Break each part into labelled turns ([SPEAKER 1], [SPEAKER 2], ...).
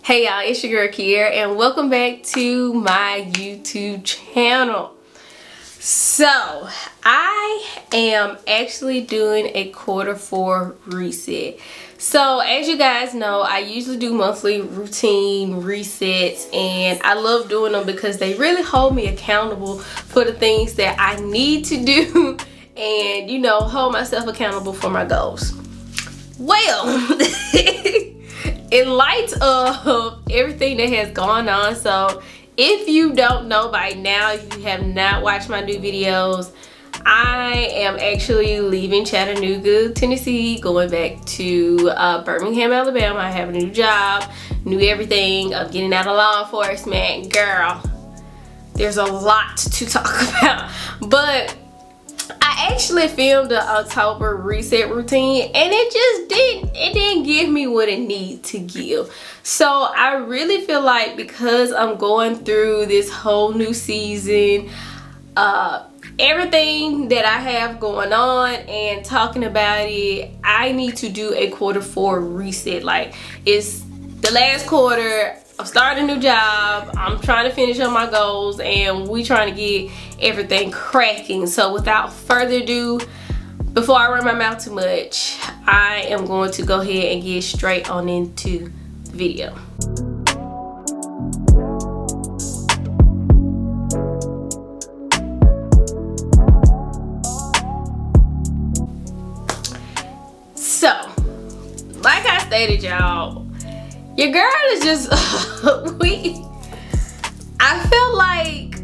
[SPEAKER 1] Hey y'all, it's your girl Kiara and welcome back to my YouTube channel. So I am actually doing a Q4 reset. So as you guys know, I usually do monthly routine resets and I love doing them because they really hold me accountable for the things that I need to do and, you know, hold myself accountable for my goals. Well, in light of everything that has gone on, so if you don't know by now, if you have not watched my new videos, I am actually leaving Chattanooga, Tennessee, going back to Birmingham, Alabama. I have a new job, new everything. I'm getting out of law enforcement. Girl, there's a lot to talk about. But I actually filmed the October reset routine and it didn't give me what it needed to give. So I really feel like because I'm going through this whole new season, everything that I have going on and talking about it, I need to do a Q4 reset. Like, it's the last quarter, I'm starting a new job, I'm trying to finish up my goals, and we trying to get everything cracking. So without further ado, before I run my mouth too much, I am going to go ahead and get straight on into the video. So, like I stated, y'all, your girl is just I feel like,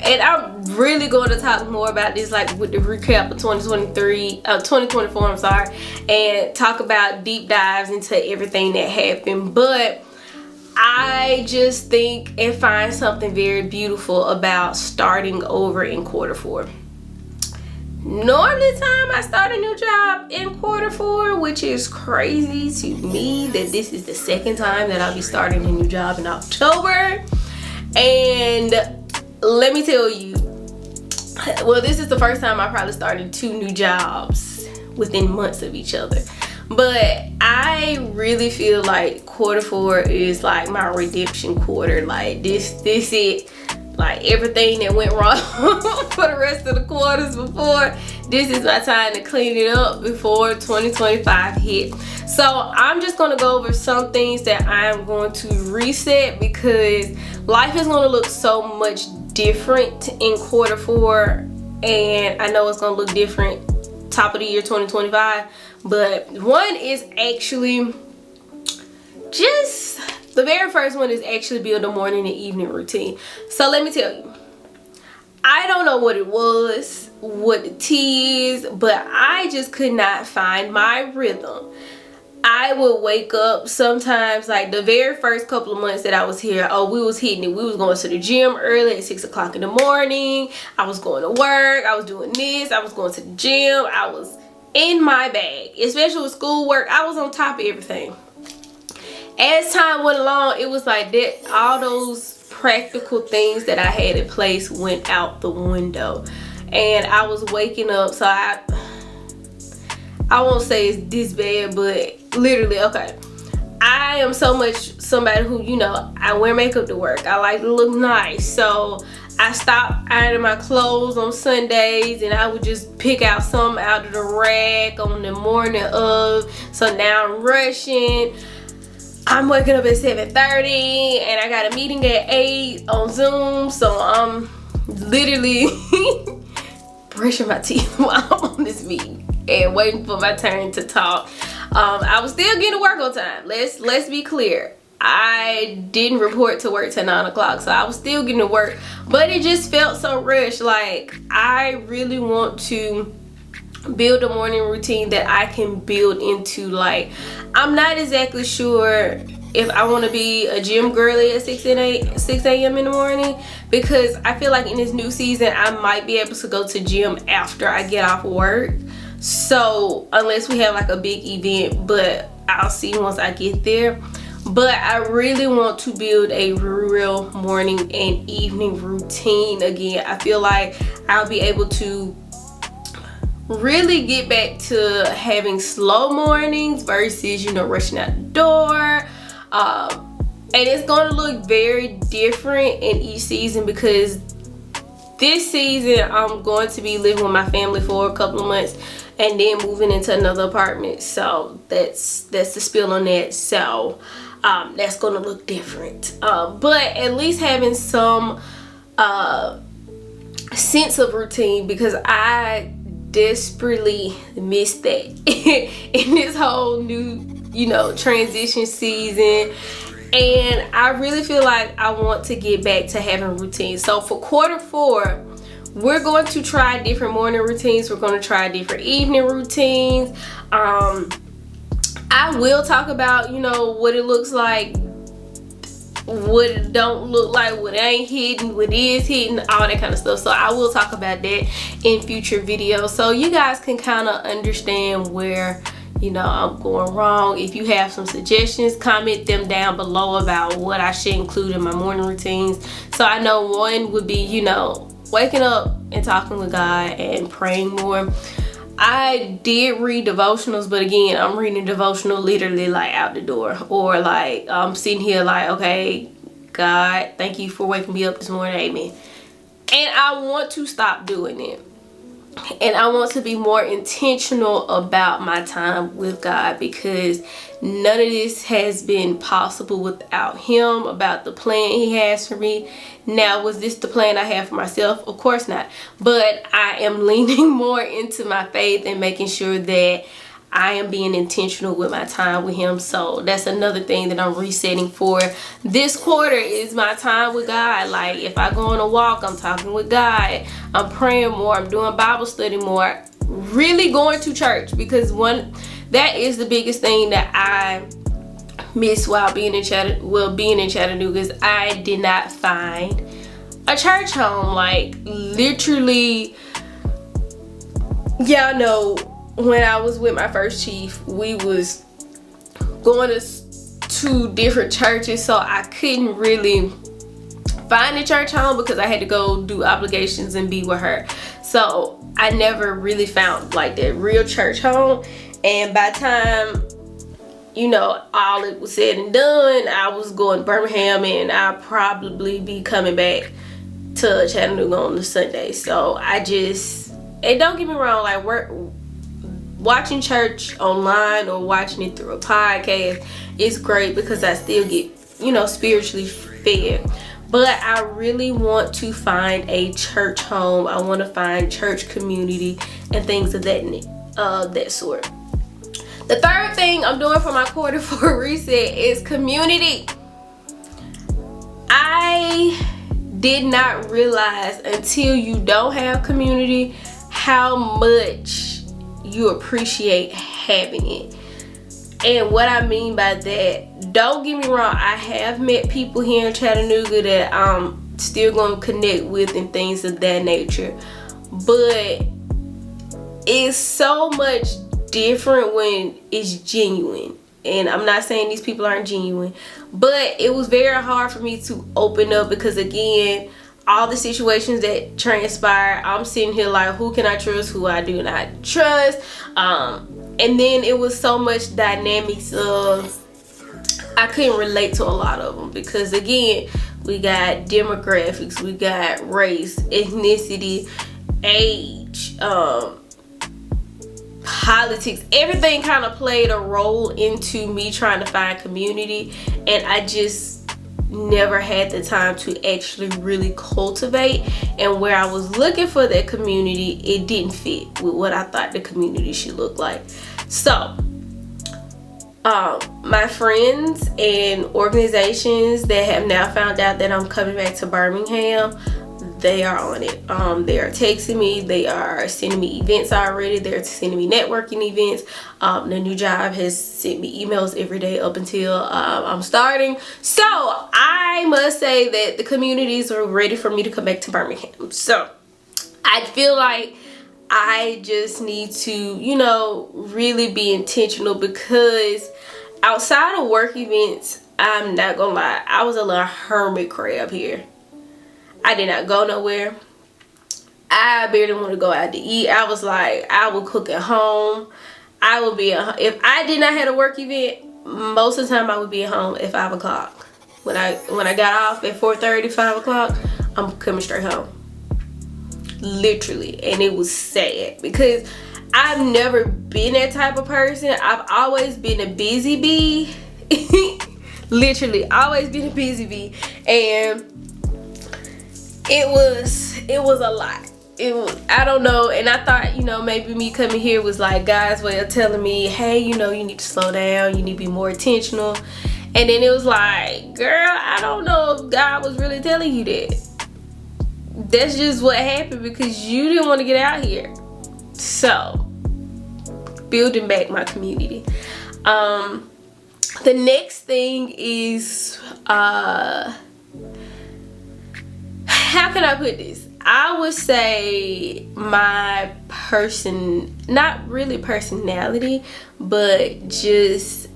[SPEAKER 1] and I'm really going to talk more about this, like with the recap of 2024, I'm sorry, and talk about deep dives into everything that happened. But I just think and find something very beautiful about starting over in Q4. Normally time I start a new job in Q4, which is crazy to me that this is the second time that I'll be starting a new job in October. And let me tell you, well, this is the first time I probably started 2 new jobs within months of each other. But I really feel like Q4 is like my redemption quarter. Like this it. Like everything that went wrong for the rest of the quarters before, this is my time to clean it up before 2025 hit. So I'm just going to go over some things that I'm going to reset because life is going to look so much different in Q4, and I know it's going to look different top of the year 2025. But one is actually just the very first one is actually build a morning and evening routine. So let me tell you, I don't know what it was, what it is, but I just could not find my rhythm. I would wake up sometimes, like the very first couple of months that I was here, oh, we was hitting it. We was going to the gym early at 6 o'clock in the morning. I was going to work. I was doing this. I was going to the gym. I was in my bag, especially with schoolwork. I was on top of everything. As time went along, it was like that all those practical things that I had in place went out the window. And I was waking up, so I won't say it's this bad, but literally, okay, I am so much somebody who, you know, I wear makeup to work. I like to look nice. So I stopped ironing my clothes on Sundays and I would just pick out some out of the rack on the morning of. So now I'm rushing. I'm waking up at 7:30 and I got a meeting at 8 on Zoom, so I'm literally brushing my teeth while I'm on this meeting and waiting for my turn to talk. I was still getting to work on time. Let's be clear. I didn't report to work till 9 o'clock, so I was still getting to work, but it just felt so rushed. Like, I really want to build a morning routine that I can build into. Like, I'm not exactly sure if I want to be a gym girly at 6 a.m. in the morning, because I feel like in this new season I might be able to go to gym after I get off work. So unless we have like a big event, but I'll see once I get there. But I really want to build a real morning and evening routine again. I feel like I'll be able to really get back to having slow mornings versus, you know, rushing out the door. And it's going to look very different in each season, because this season I'm going to be living with my family for a couple of months and then moving into another apartment. So that's the spill on that. So that's going to look different. But at least having some sense of routine, because I desperately miss that in this whole new, you know, transition season. And I really feel like I want to get back to having routine. So for quarter 4, we're going to try different morning routines. We're going to try different evening routines. I will talk about, you know, what it looks like, what it don't look like, what ain't hidden, what is hidden, all that kind of stuff. So I will talk about that in future videos, so you guys can kind of understand where, you know, I'm going wrong. If you have some suggestions, comment them down below about what I should include in my morning routines. So I know one would be, you know, waking up and talking with God and praying more. I did read devotionals, but again, I'm reading devotional literally like out the door, or like I'm sitting here like, okay, God, thank you for waking me up this morning, amen. And I want to stop doing it. And I want to be more intentional about my time with God, because none of this has been possible without Him, about the plan He has for me. Now, was this the plan I have for myself? Of course not. But I am leaning more into my faith and making sure that I am being intentional with my time with Him. So that's another thing that I'm resetting for this quarter, is my time with God. Like, if I go on a walk, I'm talking with God, I'm praying more, I'm doing Bible study more, really going to church, because that is the biggest thing that I miss while being in Chattanooga, is I did not find a church home. Like, literally, y'all know, when I was with my first chief, we was going to different churches, so I couldn't really find a church home because I had to go do obligations and be with her. So I never really found like that real church home. And by the time, you know, all it was said and done, I was going to Birmingham, and I'll probably be coming back to Chattanooga on the Sunday. So I just, and don't get me wrong, like, watching church online or watching it through a podcast is great, because I still get, you know, spiritually fed. But I really want to find a church home. I want to find church community and things of that sort. The third thing I'm doing for my quarter 4 reset is community. I did not realize until you don't have community how much you appreciate having it. And what I mean by that, don't get me wrong, I have met people here in Chattanooga that I'm still going to connect with and things of that nature, but it's so much different when it's genuine. And I'm not saying these people aren't genuine, but it was very hard for me to open up, because again, all the situations that transpired, I'm sitting here like, who can I trust, who I do not trust. And then it was so much dynamics of, I couldn't relate to a lot of them, because again, we got demographics, we got race, ethnicity, age, politics, everything kind of played a role into me trying to find community. And I just never had the time to actually really cultivate, and where I was looking for that community, it didn't fit with what I thought the community should look like. So my friends and organizations that have now found out that I'm coming back to Birmingham, they are on it. They are texting me, they are sending me events already, they're sending me networking events. The new job has sent me emails every day up until I'm starting. So I must say that the communities are ready for me to come back to Birmingham. So I feel like I just need to, you know, really be intentional, because outside of work events, I'm not gonna lie, I was a little hermit crab here. I did not go nowhere. I barely want to go out to eat. I was like, I will cook at home. I will be if I did not have a work event, most of the time I would be at home at 5 o'clock. when I got off at 4:30, 5 o'clock, I'm coming straight home. Literally. And it was sad because I've never been that type of person. I've always been a busy bee. Literally always been a busy bee, and it was a lot. I don't know, and I thought, you know, maybe me coming here was like God's way of telling me, hey, you know, you need to slow down, you need to be more intentional. And then it was like, girl, I don't know if God was really telling you that. That's just what happened because you didn't want to get out here. So, building back my community. The next thing is, how can I put this? I would say my not really personality, but just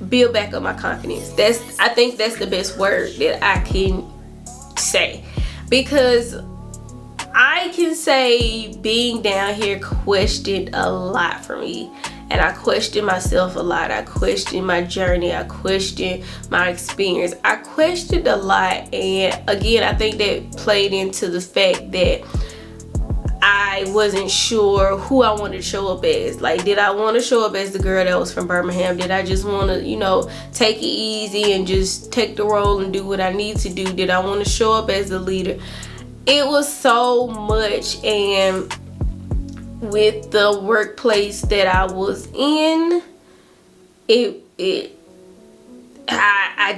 [SPEAKER 1] build back up my confidence. I think that's the best word that I can say, because I can say being down here questioned a lot for me. And I questioned myself a lot. I questioned my journey. I questioned my experience. I questioned a lot. And again, I think that played into the fact that I wasn't sure who I wanted to show up as. Like, did I want to show up as the girl that was from Birmingham? Did I just want to, you know, take it easy and just take the role and do what I need to do? Did I want to show up as the leader? It was so much. And with the workplace that I was in, I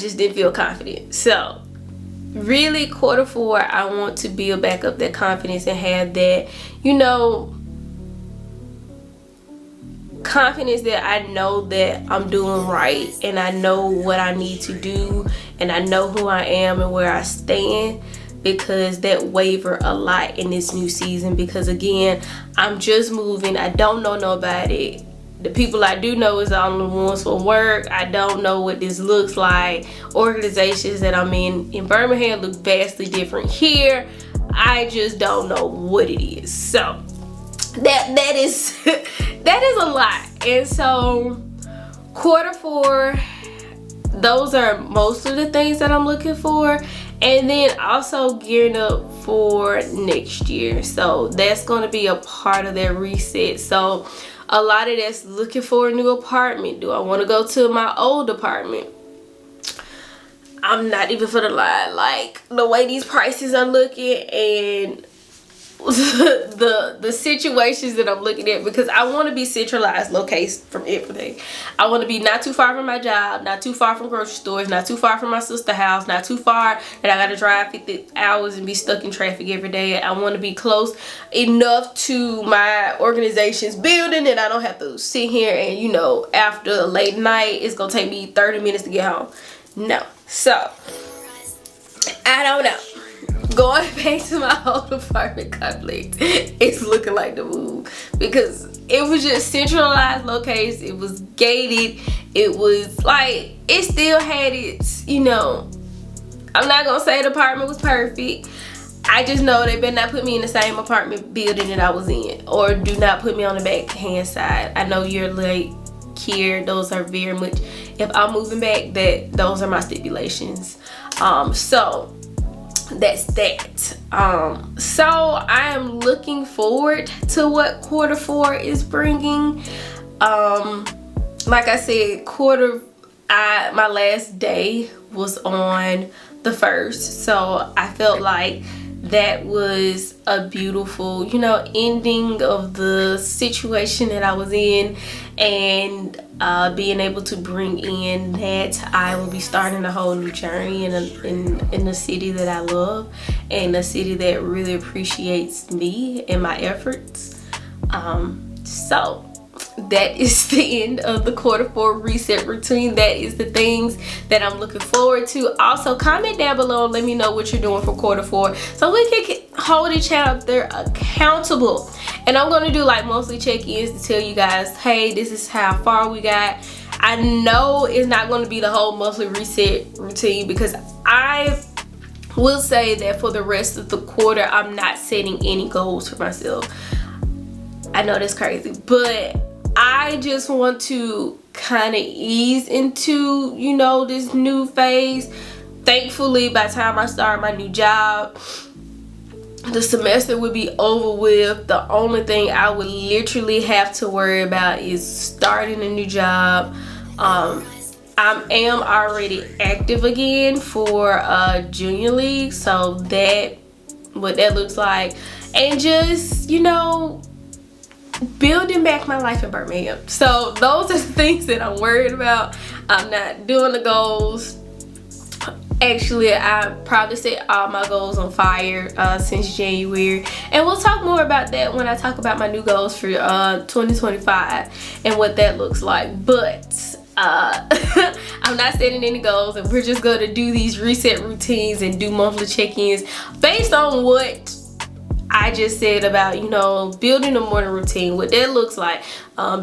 [SPEAKER 1] just didn't feel confident. So really, Q4, I want to build back up that confidence and have that, you know, confidence that I know that I'm doing right, and I know what I need to do, and I know who I am and where I stand. Because that wavered a lot in this new season, because again, I'm just moving. I don't know nobody. The people I do know is on the ones from work. I don't know what this looks like. Organizations that I'm in Birmingham look vastly different here. I just don't know what it is. So that is that is a lot. And so Q4, those are most of the things that I'm looking for. And then also gearing up for next year. So that's going to be a part of that reset. So a lot of that's looking for a new apartment. Do I want to go to my old apartment? I'm not even for the lie. Like, the way these prices are looking and the situations that I'm looking at, because I want to be centralized location from everything. I want to be not too far from my job, not too far from grocery stores, not too far from my sister's house, not too far that I got to drive 50 hours and be stuck in traffic every day. I want to be close enough to my organization's building that I don't have to sit here and, you know, after a late night, it's going to take me 30 minutes to get home. No. So, I don't know. Going back to my old apartment complex, it's looking like the move, because it was just centralized location. It was gated. It was like, it still had its, you know, I'm not gonna say the apartment was perfect. I just know they better not put me in the same apartment building that I was in, or do not put me on the back hand side. I know you're like, here, those are very much, if I'm moving back, those are my stipulations. So that's that. So I am looking forward to what Q4 is bringing. Like I said, my last day was on the 1st, so I felt like that was a beautiful, you know, ending of the situation that I was in, and being able to bring in that I will be starting a whole new journey in a city that I love, and a city that really appreciates me and my efforts. So that is the end of the Q4 reset routine. That is the things that I'm looking forward to. Also, comment down below and let me know what you're doing for Q4, so we can hold each other accountable. And I'm gonna do like monthly check-ins to tell you guys, hey, this is how far we got. I know it's not going to be the whole monthly reset routine, because I will say that for the rest of the quarter, I'm not setting any goals for myself. I know that's crazy, but I just want to kind of ease into, you know, this new phase thankfully by the time I start my new job, the semester would be over with. The only thing I would literally have to worry about is starting a new job. I am already active again for junior league, so that what that looks like, and just, you know, building back my life in Birmingham. So those are the things that I'm worried about. I'm not doing the goals. Actually, I probably set all my goals on fire since January, and we'll talk more about that when I talk about my new goals for 2025 and what that looks like. But I'm not setting any goals, and we're just going to do these reset routines and do monthly check-ins based on what I just said about, you know, building a morning routine, what that looks like,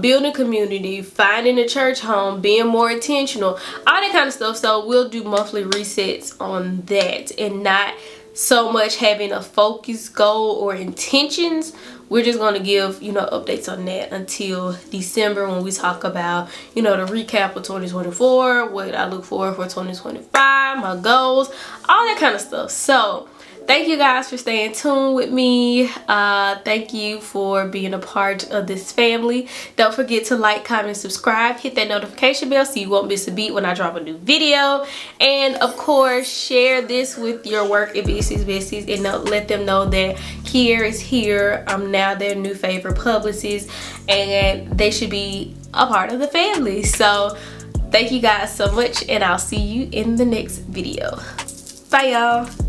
[SPEAKER 1] building community, finding a church home, being more intentional, all that kind of stuff. So we'll do monthly resets on that, and not so much having a focus goal or intentions. We're just going to give, you know, updates on that until December, when we talk about, you know, the recap of 2024, what I look for 2025, my goals, all that kind of stuff. So thank you guys for staying tuned with me. Thank you for being a part of this family. Don't forget to like, comment, subscribe. Hit that notification bell so you won't miss a beat when I drop a new video. And of course, share this with your work and besties and let them know that Keair is here. I'm now their new favorite publicist, and they should be a part of the family. So thank you guys so much, and I'll see you in the next video. Bye, y'all.